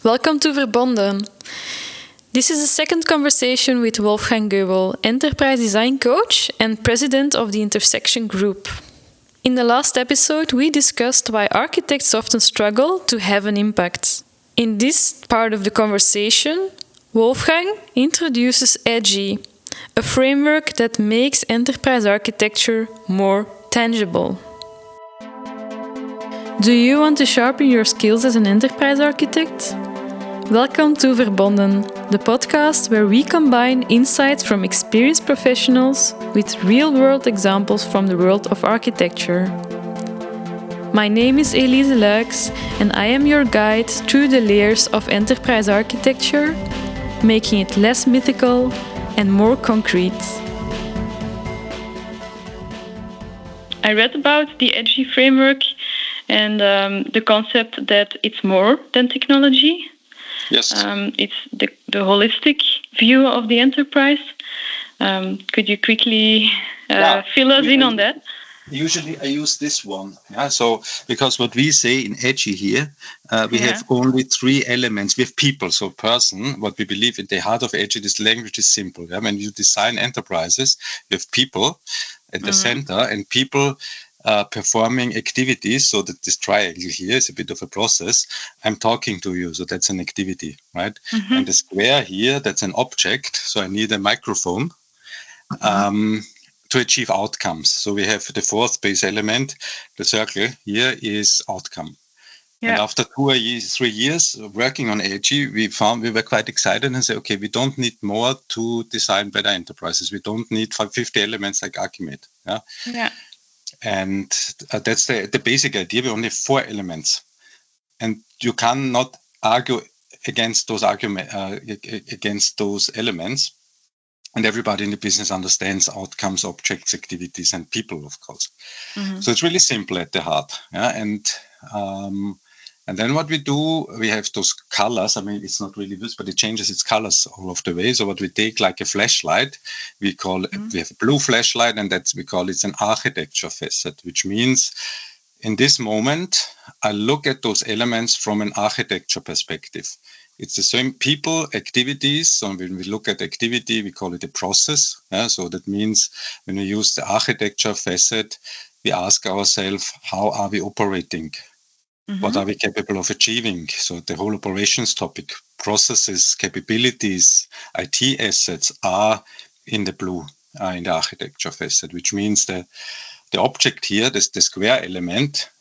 Welcome to Verbonden. This is the second conversation with Wolfgang Goebl, Enterprise Design Coach and President of the Intersection Group. In the last episode, we discussed why architects often struggle to have an impact. In this part of the conversation, Wolfgang introduces EDGI, a framework that makes enterprise architecture more tangible. Do you want to sharpen your skills as an enterprise architect? Welcome to Verbonden, the podcast where we combine insights from experienced professionals with real-world examples from the world of architecture. My name is Elise Luijks and I am your guide through the layers of enterprise architecture, making it less mythical and more concrete. I read about the EDGI framework and the concept that it's more than technology. Yes. It's the holistic view of the enterprise. Could you quickly fill us in on that? Usually I use this one. So because what we say in EDGI here, we have only three elements. We have people, so person. What we believe in the heart of EDGI, this language is simple. When you design enterprises, you have people at the center and people performing activities, so that this triangle here is a bit of a process. I'm talking to you, so that's an activity, right? And the square here, that's an object, so I need a microphone to achieve outcomes. So we have the fourth base element, the circle here is outcome. And after 2 or 3 years working on EDGI, we were quite excited and said, okay, we don't need more to design better enterprises. We don't need 50 elements like Archimate. And that's the basic idea. We only have 4 elements, and you cannot argue against those elements. And everybody in the business understands outcomes, objects, activities, and people, of course. So it's really simple at the heart. And then what we do, we have those colors. I mean, it's not really this, but it changes its colors all of the way. So what we take, like a flashlight, we have a blue flashlight, and we call it an architecture facet, which means in this moment, I look at those elements from an architecture perspective. It's the same people, activities. So when we look at activity, we call it a process. So that means when we use the architecture facet, we ask ourselves, how are we operating? What are we capable of achieving? So the whole operations topic, processes, capabilities, IT assets are in the blue, in the architecture facet, which means the object here, the square element,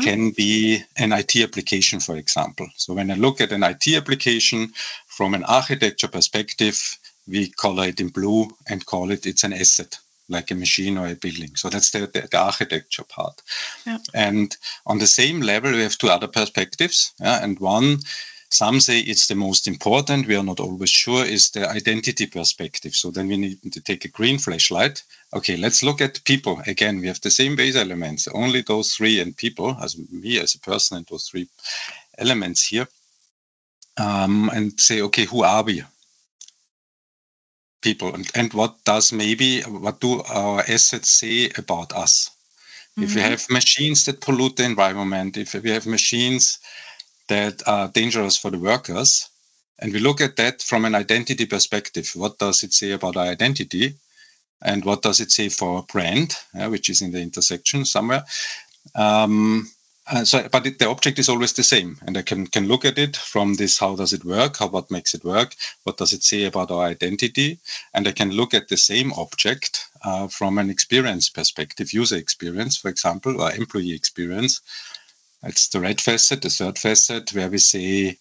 can be an IT application, for example. So when I look at an IT application from an architecture perspective, we color it in blue and call it's an asset, like a machine or a building. So that's the architecture part. And on the same level, we have 2 other perspectives. And one, some say it's the most important, we are not always sure, is the identity perspective. So then we need to take a green flashlight. Okay, let's look at people. Again, we have the same base elements, only those 3 and people, as me as a person, and those 3 elements here. And say, okay, who are we? People, and what do our assets say about us? If we have machines that pollute the environment, if we have machines that are dangerous for the workers, and we look at that from an identity perspective, what does it say about our identity, and what does it say for our brand, which is in the intersection somewhere? But the object is always the same, and I can look at it from this: how does it work? What makes it work? What does it say about our identity? And I can look at the same object from an experience perspective, user experience, for example, or employee experience. It's the red facet, the third facet, where we say,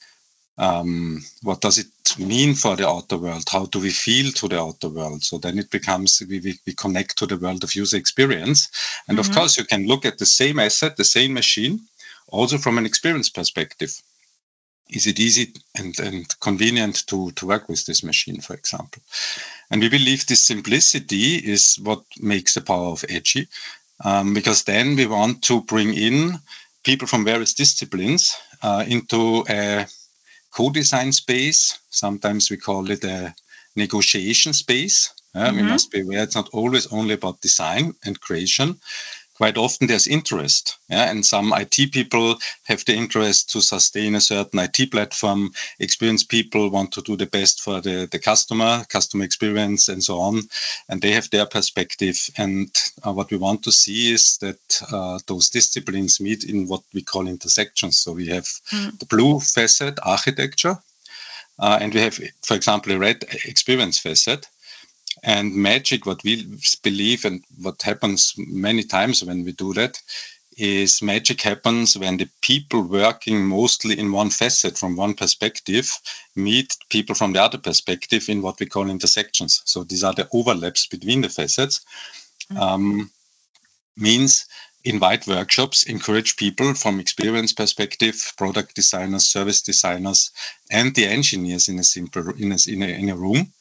what does it mean for the outer world? How do we feel to the outer world? So then it becomes, we connect to the world of user experience. And of course, you can look at the same asset, the same machine, also from an experience perspective. Is it easy and convenient to work with this machine, for example? And we believe this simplicity is what makes the power of EDGI, because then we want to bring in people from various disciplines into a co-design space. Sometimes we call it a negotiation space. We must be aware it's not always only about design and creation. quite often there's interest, and some IT people have the interest to sustain a certain IT platform. Experienced people want to do the best for the customer experience, and so on, and they have their perspective. And what we want to see is that those disciplines meet in what we call intersections. So we have the blue facet, architecture, and we have, for example, a red experience facet. And magic, what we believe and what happens many times when we do that, is magic happens when the people working mostly in one facet from one perspective meet people from the other perspective in what we call intersections. So these are the overlaps between the facets. Means invite workshops, encourage people from experience perspective, product designers, service designers, and the engineers in a room,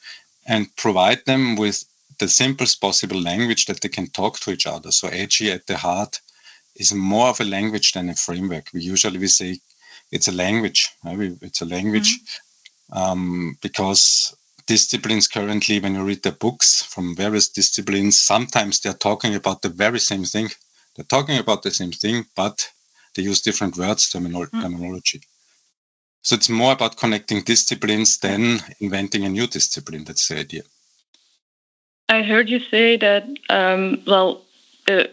and provide them with the simplest possible language that they can talk to each other. So AG at the heart is more of a language than a framework. We say it's a language. It's a language because disciplines currently, when you read the books from various disciplines, sometimes they're talking about the very same thing. They're talking about the same thing, but they use different words, terminology. So it's more about connecting disciplines than inventing a new discipline. That's the idea. I heard you say that,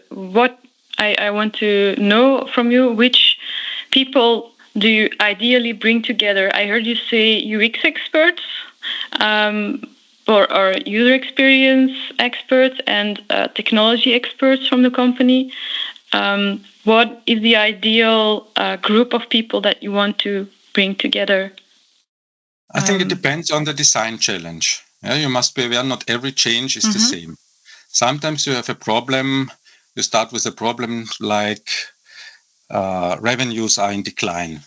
what I want to know from you, which people do you ideally bring together? I heard you say UX experts, or user experience experts, and technology experts from the company. What is the ideal group of people that you want to bring together? I think it depends on the design challenge. You must be aware not every change is the same. Sometimes you have a problem. You start with a problem like revenues are in decline.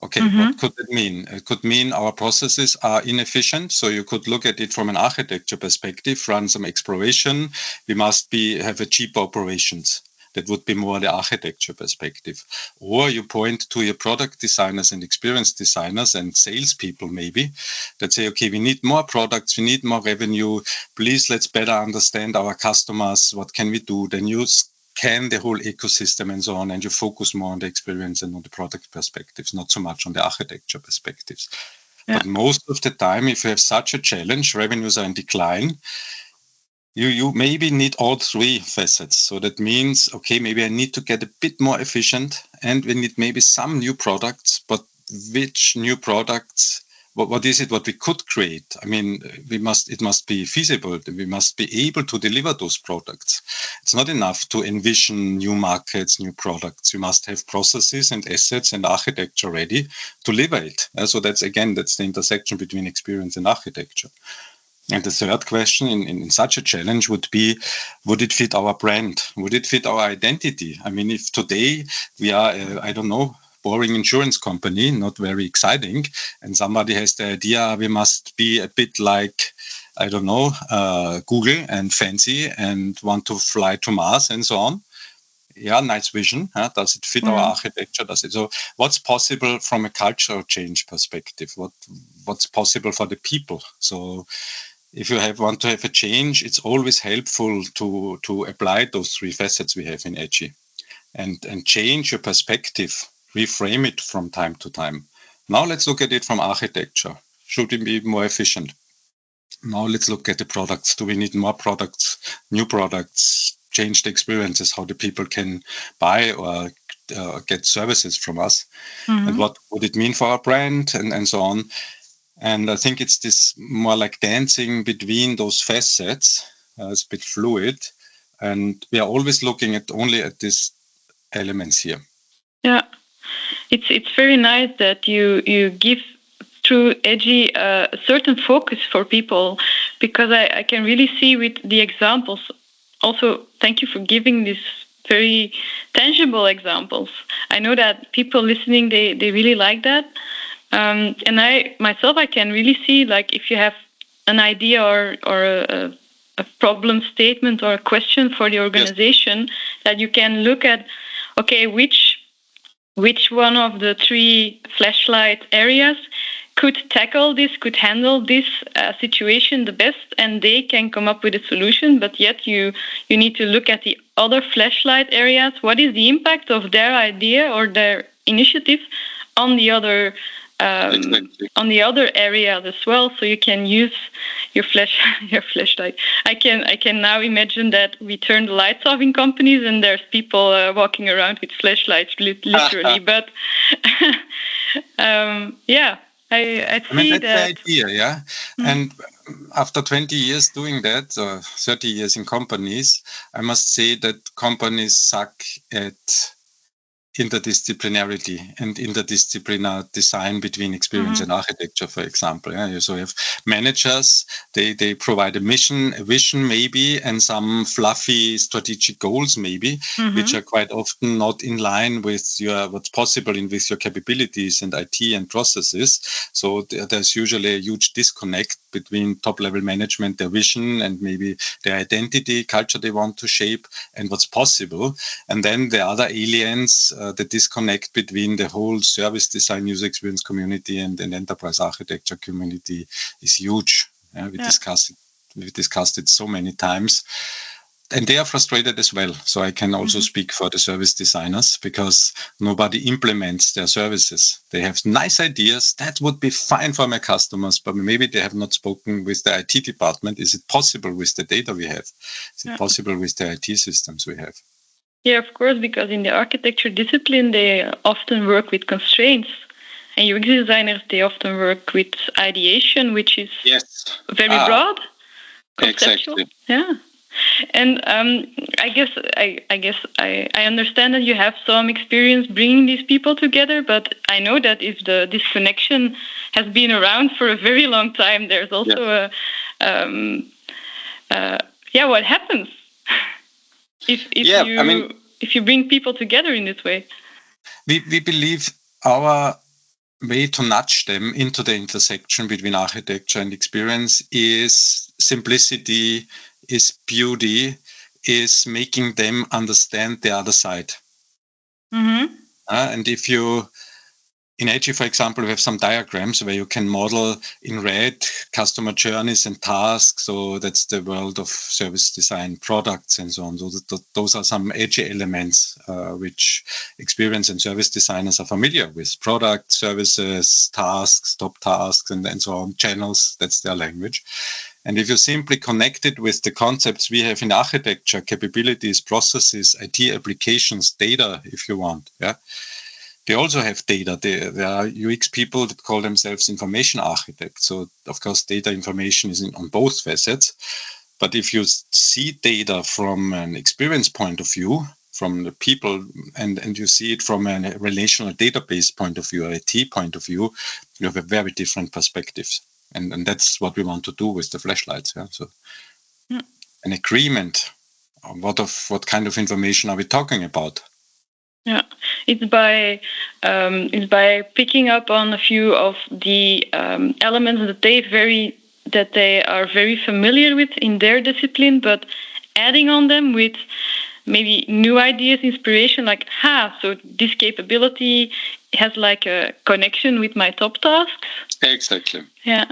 Okay, what could it mean? It could mean our processes are inefficient. So you could look at it from an architecture perspective, run some exploration. We must have a cheap operations. That would be more the architecture perspective. Or you point to your product designers and experience designers and salespeople maybe that say, okay, we need more products, we need more revenue. Please, let's better understand our customers. What can we do? Then you scan the whole ecosystem and so on, and you focus more on the experience and on the product perspectives, not so much on the architecture perspectives. Yeah. But most of the time, if you have such a challenge, revenues are in decline, you maybe need all three facets. So that means, okay, maybe I need to get a bit more efficient, and we need maybe some new products, but which new products? What is it what we could create? I mean, it must be feasible. We must be able to deliver those products. It's not enough to envision new markets, new products. You must have processes and assets and architecture ready to deliver it. So that's the intersection between experience and architecture. And the third question in such a challenge would be, would it fit our brand? Would it fit our identity? I mean, if today we are, boring insurance company, not very exciting, and somebody has the idea we must be a bit like, Google and fancy and want to fly to Mars and so on. Yeah, nice vision. Does it fit our architecture? Does it? So what's possible from a cultural change perspective? What's possible for the people? So if you want to have a change, it's always helpful to apply those three facets we have in AG and change your perspective, reframe it from time to time. Now let's look at it from architecture. Should it be more efficient? Now let's look at the products. Do we need more products, new products, change the experiences, how the people can buy or get services from us? And what would it mean for our brand and so on? And I think it's this more like dancing between those facets. It's a bit fluid. And we are always looking only at these elements here. Yeah, it's very nice that you give through Edgy a certain focus for people, because I can really see with the examples. Also, thank you for giving these very tangible examples. I know that people listening, they really like that. And I can really see, like, if you have an idea or a problem statement or a question for the organization, that you can look at, okay, which one of the three flashlight areas could tackle this, could handle this situation the best, and they can come up with a solution. But yet you need to look at the other flashlight areas. What is the impact of their idea or their initiative on the other on the other areas as well? So you can use your flashlight. I can now imagine that we turn the lights off in companies and there's people walking around with flashlights, literally. But yeah. I see that's that. the idea, yeah. And after 20 years doing that, or 30 years in companies, I must say that companies suck at interdisciplinarity and interdisciplinary design between experience and architecture, for example. Yeah, so you have managers, they provide a mission, a vision maybe, and some fluffy strategic goals maybe, which are quite often not in line with what's possible with your capabilities and IT and processes. So there's usually a huge disconnect between top-level management, their vision, and maybe their identity, culture they want to shape, and what's possible. And then the other aliens, the disconnect between the whole service design user experience community and enterprise architecture community is huge. We discussed it so many times, and they are frustrated as well. So I can also speak for the service designers, because nobody implements their services. They have nice ideas that would be fine for my customers, but maybe they have not spoken with the IT department. Is it possible with the data we have? Is it possible with the IT systems we have? Yeah, of course, because in the architecture discipline, they often work with constraints. And UX designers, they often work with ideation, which is very broad, conceptual. Exactly. Yeah. And I guess I understand that you have some experience bringing these people together, but I know that if this connection has been around for a very long time, there's also what happens? If you bring people together in this way. We believe our way to nudge them into the intersection between architecture and experience is simplicity, is beauty, is making them understand the other side. And if you, in Edgy, for example, we have some diagrams where you can model in red customer journeys and tasks. So that's the world of service design, products, and so on. So those are some Edgy elements which experience and service designers are familiar with. Product, services, tasks, top tasks, and so on. Channels, that's their language. And if you simply connect it with the concepts we have in architecture, capabilities, processes, IT applications, data, if you want, they also have data. There are UX people that call themselves information architects. So, of course, data information is on both facets. But if you see data from an experience point of view, from the people, and you see it from a relational database point of view, or IT point of view, you have a very different perspectives. And that's what we want to do with the flashlights. Yeah? So an agreement on what kind of information are we talking about? Yeah, it's by picking up on a few of the elements that they are very familiar with in their discipline, but adding on them with maybe new ideas, inspiration, like, so this capability has like a connection with my top tasks. Exactly. Yeah.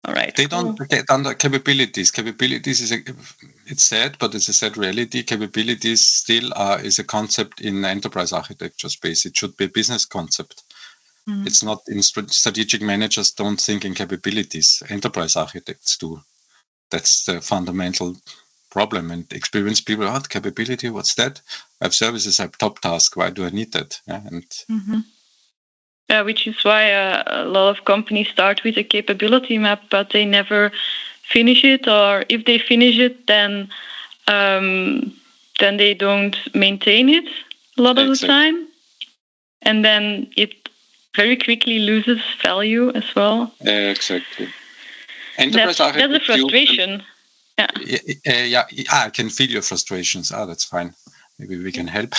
All right. They don't get under capabilities. Capabilities it's sad, but it's a sad reality. Capabilities still is a concept in enterprise architecture space. It should be a business concept. It's not in strategic managers don't think in capabilities. Enterprise architects do. That's the fundamental problem. And experienced people, capability, what's that? I have services, I have top task. Why do I need that? Which is why a lot of companies start with a capability map, but they never finish it. Or if they finish it, then they don't maintain it a lot of the time. And then it very quickly loses value as well. Exactly. That's a frustration. I can feel your frustrations. That's fine. Maybe we can help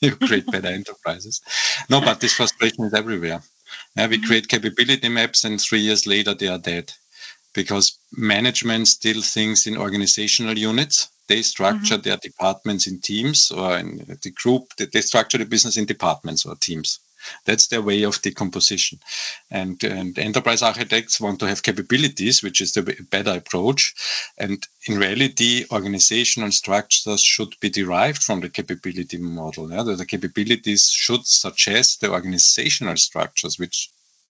you create better enterprises. No, but this frustration is everywhere. We create capability maps, and 3 years later they are dead, because management still thinks in organizational units. They structure their departments in teams, or in the group. They structure the business in departments or teams. That's their way of decomposition. And enterprise architects want to have capabilities, which is the better approach. And in reality, organizational structures should be derived from the capability model. The capabilities should suggest the organizational structures, which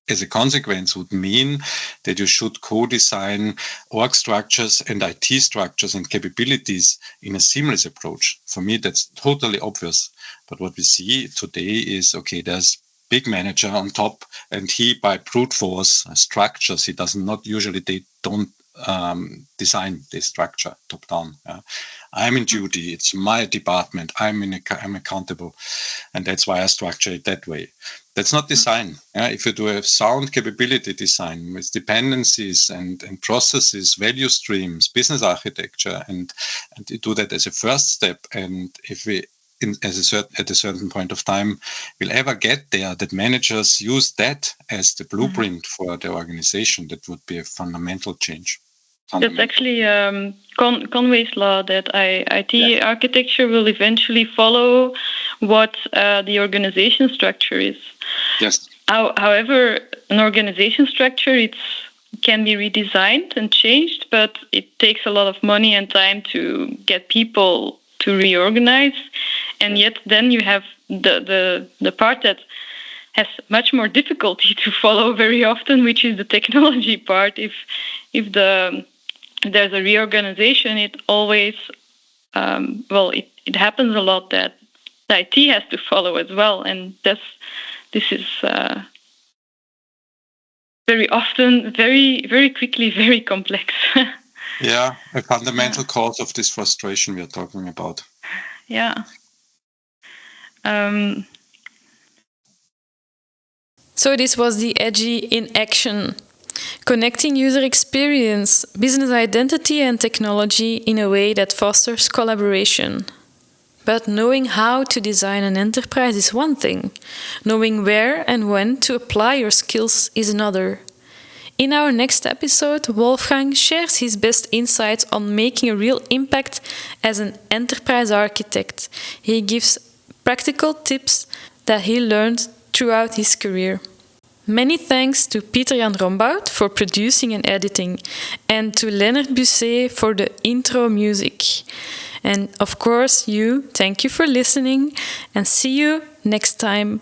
as a consequence would mean that you should co-design org structures and IT structures and capabilities in a seamless approach. For me, that's totally obvious. But what we see today is, okay, there's big manager on top, and he by brute force structures. He does not usually, they don't design the structure top down. I'm in duty. It's my department. I'm accountable, and that's why I structure it that way. That's not design. If you do a sound capability design with dependencies and processes, value streams, business architecture, and you do that as a first step, and if we at a certain point of time will ever get there, that managers use that as the blueprint for the organization, that would be a fundamental change. That's actually Conway's law, that IT architecture will eventually follow what the organization structure is. Yes. However, an organization structure, can be redesigned and changed, but it takes a lot of money and time to get people to reorganize. And yet then you have the part that has much more difficulty to follow very often, which is the technology part. If there's a reorganization, it always it happens a lot that the IT has to follow as well, and this is very often very, very quickly very complex. Yeah, a fundamental cause of this frustration we are talking about. Yeah. So this was the Edgy in action, connecting user experience, business identity and technology in a way that fosters collaboration. But knowing how to design an enterprise is one thing. Knowing where and when to apply your skills is another. In our next episode, Wolfgang shares his best insights on making a real impact as an enterprise architect. He gives practical tips that he learned throughout his career. Many thanks to Pieter-Jan Rombout for producing and editing, and to Leonard Busset for the intro music. And of course, thank you for listening, and see you next time.